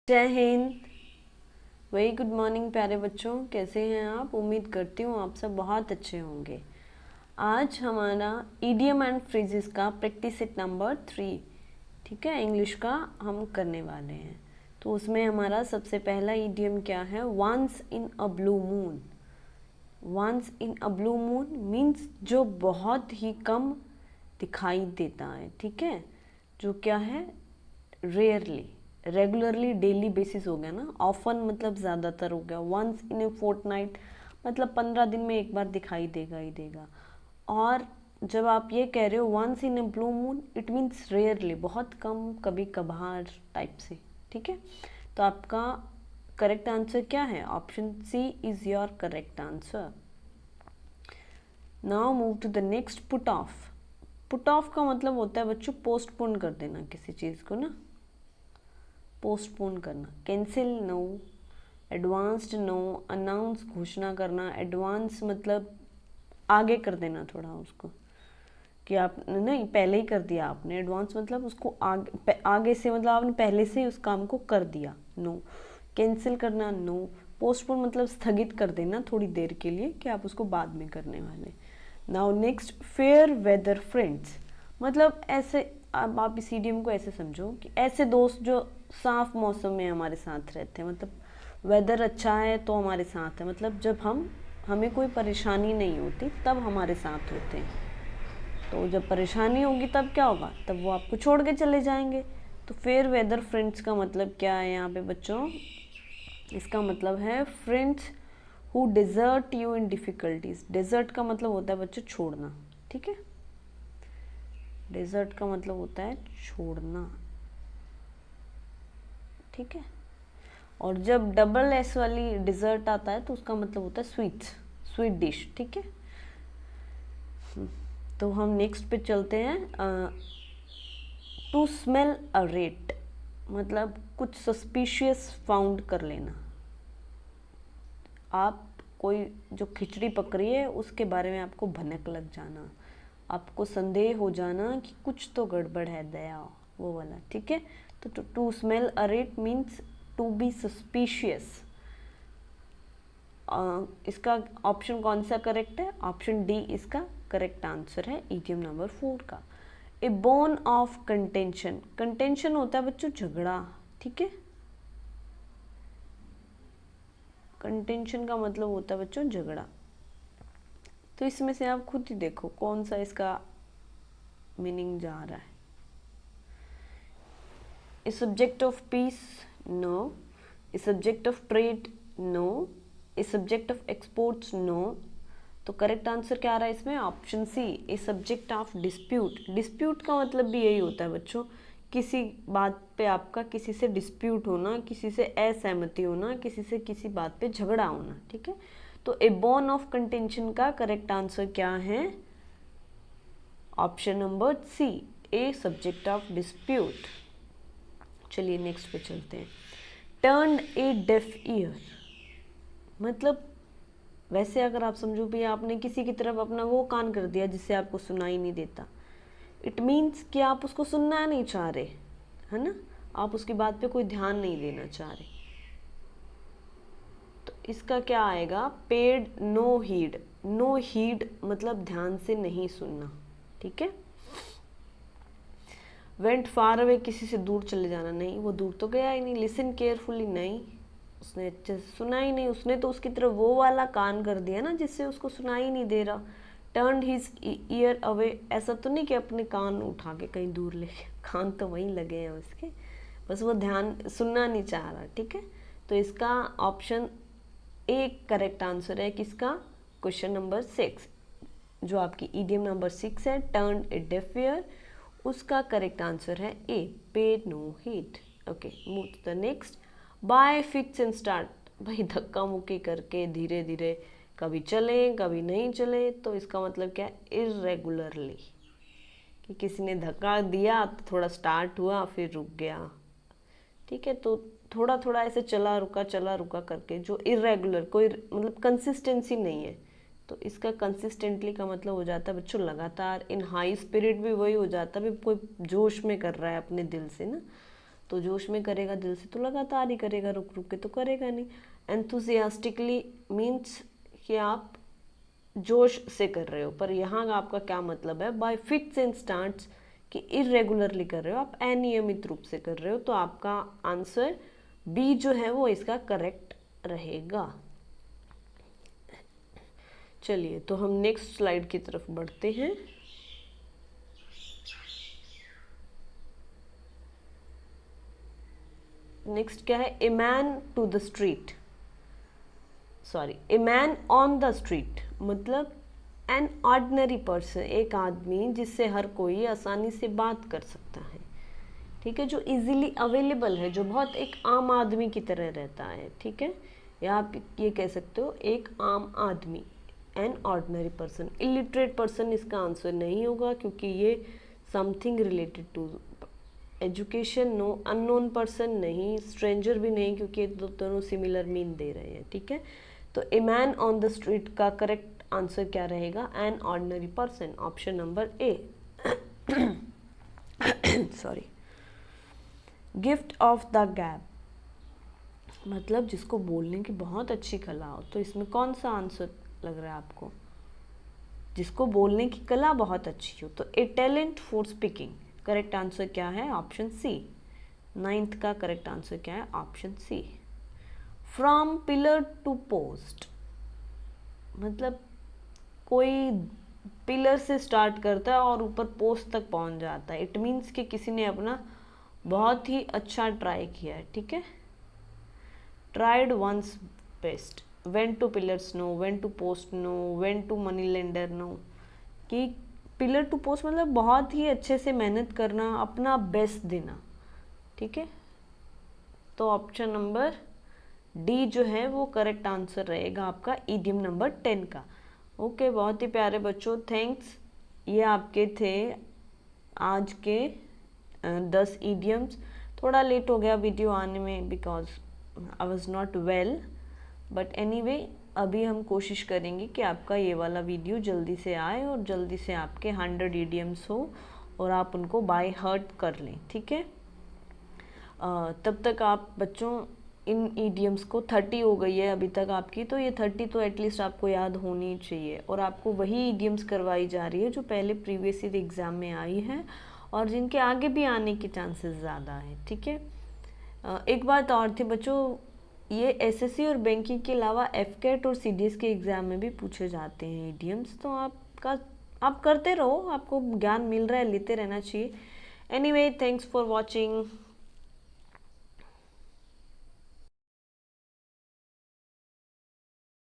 जय Hind. Very good morning प्यारे बच्चों, कैसे हैं आप? उम्मीद करती हूँ आप सब बहुत अच्छे होंगे। आज हमारा ईडियम एंड फ्रेजेस का प्रैक्टिस सेट नंबर 3, ठीक है, इंग्लिश का हम करने वाले हैं। तो उसमें हमारा सबसे पहला ईडियम क्या है? Once in a blue moon. Once in a blue moon means जो बहुत ही कम दिखाई देता है, ठीक है, जो क्या है, रेयरली। रेगुलरली डेली बेसिस हो गया ना, ऑफन मतलब ज़्यादातर हो गया, वंस इन ए फोर्टनाइट मतलब 15 दिन में एक बार दिखाई देगा ही देगा। और जब आप ये कह रहे हो once in a blue moon, it means rarely, बहुत कम, कभी कभार टाइप से, ठीक है। तो आपका करेक्ट आंसर क्या है? Option C is your correct answer. Now move to the next, put off. Put off का मतलब होता है बच्चों पोस्टपोन कर देना किसी चीज़ को ना, पोस्टपोन करना। Cancel no, advanced no, announce घोषणा करना। एडवांस मतलब आगे कर देना थोड़ा उसको, कि आप नहीं पहले ही कर दिया आपने। एडवांस मतलब उसको आगे से, मतलब आपने पहले से ही उस काम को कर दिया। नो। कैंसिल करना, नो। पोस्टपोन मतलब स्थगित कर देना थोड़ी देर के लिए, कि आप उसको बाद में करने वाले। Now next, fair weather friends मतलब ऐसे, अब आप इस इडियम को ऐसे समझो कि ऐसे दोस्त जो साफ मौसम में हमारे साथ रहते हैं, मतलब वेदर अच्छा है तो हमारे साथ है, मतलब जब हमें कोई परेशानी नहीं होती तब हमारे साथ होते हैं। तो जब परेशानी होगी तब क्या होगा? तब वो आपको छोड़ के चले जाएंगे। तो फेयर वेदर फ्रेंड्स का मतलब क्या है यहाँ पे बच्चों? इसका मतलब है friends who desert you in difficulties. Desert का मतलब होता है बच्चों छोड़ना, ठीक है। डिजर्ट का मतलब होता है छोड़ना, ठीक है। और जब डबल एस वाली डिजर्ट आता है तो उसका मतलब होता है स्वीट, स्वीट डिश, ठीक है। तो हम नेक्स्ट पे चलते हैं। टू स्मेल अ रेट मतलब कुछ सस्पिशियस फाउंड कर लेना। आप कोई जो खिचड़ी पक रही है उसके बारे में आपको भनक लग जाना, आपको संदेह हो जाना कि कुछ तो गड़बड़ है, दया, वो वाला, ठीक है। तो to smell a rat means to be suspicious. इसका ऑप्शन कौन सा करेक्ट है? ऑप्शन डी इसका करेक्ट आंसर है इडियम नंबर 4 का। A bone of contention. Contention होता है बच्चों झगड़ा, ठीक है। कंटेंशन का मतलब होता है बच्चों झगड़ा। तो इसमें से आप खुद ही देखो कौन सा इसका मीनिंग जा रहा है। A subject of peace, no. A subject of trade, no. A subject of exports, no. तो करेक्ट आंसर क्या आ रहा है इसमें? Option C, a subject of dispute. Dispute का मतलब भी यही होता है बच्चों, किसी बात पे आपका किसी से डिस्प्यूट होना, किसी से असहमति होना, किसी से किसी बात पे झगड़ा होना, ठीक है। तो ए बोन ऑफ कंटेंशन का करेक्ट आंसर क्या है? Option number C, a subject of dispute. चलिए नेक्स्ट पे चलते हैं। टर्न ए डेफ ईयर मतलब वैसे अगर आप समझो भी आपने किसी की तरफ अपना वो कान कर दिया जिससे आपको सुनाई नहीं देता, इट मीन्स कि आप उसको सुनना नहीं चाह रहे, है ना, आप उसकी बात पे कोई ध्यान नहीं देना चाह रहे। तो इसका क्या आएगा? Paid no heed. No heed मतलब ध्यान से नहीं सुनना, ठीक है। वेंट फार अवे किसी से दूर चले जाना, नहीं वो दूर तो गया ही नहीं। लिसन केयरफुली, नहीं उसने अच्छे से सुना ही नहीं, उसने तो उसकी तरफ वो वाला कान कर दिया ना जिससे उसको सुनाई नहीं दे रहा। टर्न हिज ईयर अवे, ऐसा तो नहीं कि अपने कान उठा के कहीं दूर ले गया, कान तो वहीं लगे हैं उसके, बस वो ध्यान सुनना नहीं चाह रहा, ठीक है। तो इसका ऑप्शन ए करेक्ट आंसर है किसका? क्वेश्चन नंबर 6 जो आपकी ईडियम नंबर 6 है, टर्न ए डेफ ईयर, उसका करेक्ट आंसर है a, pay no heed. Okay, move to the next. By fits and start भाई धक्का मुक्की करके धीरे धीरे, कभी चले कभी नहीं चले, तो इसका मतलब क्या है? इरेगुलरली, कि किसी ने धक्का दिया तो थोड़ा स्टार्ट हुआ फिर रुक गया, ठीक है। तो थोड़ा थोड़ा ऐसे चला रुका करके, जो इरेगुलर, कोई मतलब कंसिस्टेंसी नहीं है। तो इसका कंसिस्टेंटली का मतलब हो जाता है बच्चों लगातार। इन हाई स्पिरिट भी वही हो जाता है, भी कोई जोश में कर रहा है अपने दिल से ना, तो जोश में करेगा, दिल से तो लगातार ही करेगा, रुक रुक के तो करेगा नहीं। एंथुसियास्टिकली मीन्स कि आप जोश से कर रहे हो, पर यहाँ आपका क्या मतलब है, बाय फिट्स एंड स्टार्ट्स, कि इरेगुलरली कर रहे हो, आप अनियमित रूप से कर रहे हो। तो आपका आंसर बी जो है वो इसका करेक्ट रहेगा। चलिए तो हम नेक्स्ट स्लाइड की तरफ बढ़ते हैं। नेक्स्ट क्या है, a man to the street, sorry a man on the street, मतलब एन ऑर्डिनरी पर्सन, एक आदमी जिससे हर कोई आसानी से बात कर सकता है, ठीक है, जो इजीली अवेलेबल है, जो बहुत एक आम आदमी की तरह रहता है, ठीक है, या आप ये कह सकते हो एक आम आदमी, an ordinary person. Illiterate person इसका आंसर नहीं होगा क्योंकि ये something related to education, no. Unknown person नहीं, स्ट्रेंजर भी नहीं, क्योंकि ये दोनों सिमिलर मीन दे रहे हैं, ठीक है। तो ए मैन ऑन द स्ट्रीट का करेक्ट आंसर क्या रहेगा, N ordinary person, option number A. Sorry. Gift of the गैब, मतलब जिसको बोलने की बहुत अच्छी कला हो। तो इसमें कौन सा आंसर लग रहा है आपको, जिसको बोलने की कला बहुत अच्छी हो। तो a talent for speaking, correct answer क्या है, ऑप्शन सी। 9th का करेक्ट आंसर क्या है, option C. From pillar to post, मतलब कोई पिलर से स्टार्ट करता है और ऊपर पोस्ट तक पहुंच जाता है। इट मीन्स कि किसी ने अपना बहुत ही अच्छा ट्राई किया है, ठीक है। Tried one's best, went to pillars no, went to post no, went to money lender no, कि पिलर टू पोस्ट मतलब बहुत ही अच्छे से मेहनत करना, अपना बेस्ट देना, ठीक है। तो ऑप्शन नंबर डी जो है वो करेक्ट आंसर रहेगा आपका ईडियम नंबर 10 का। ओके, बहुत ही प्यारे बच्चों, थैंक्स। ये आपके थे आज के 10 ईडियम्स। थोड़ा लेट हो गया वीडियो आने में because I was not well, but anyway अभी हम कोशिश करेंगे कि आपका ये वाला वीडियो जल्दी से आए और जल्दी से आपके 100 ईडियम्स हो और आप उनको बाय हार्ट कर लें, ठीक है। तब तक आप बच्चों इन ईडियम्स को 30 हो गई है अभी तक आपकी, तो ये 30 तो एटलीस्ट आपको याद होनी चाहिए। और आपको वही ईडियम्स करवाई जा रही है जो पहले प्रीवियस ईयर एग्ज़ाम में आई है और जिनके आगे भी आने की चांसेस ज़्यादा हैं, ठीक है। एक बात और थी बच्चों, ये एसएससी और बैंकिंग के अलावा एफकेट और सीडीएस के एग्ज़ाम में भी पूछे जाते हैं ईडियम्स, तो आप करते रहो, आपको ज्ञान मिल रहा है, लेते रहना चाहिए। Anyway, thanks for watching.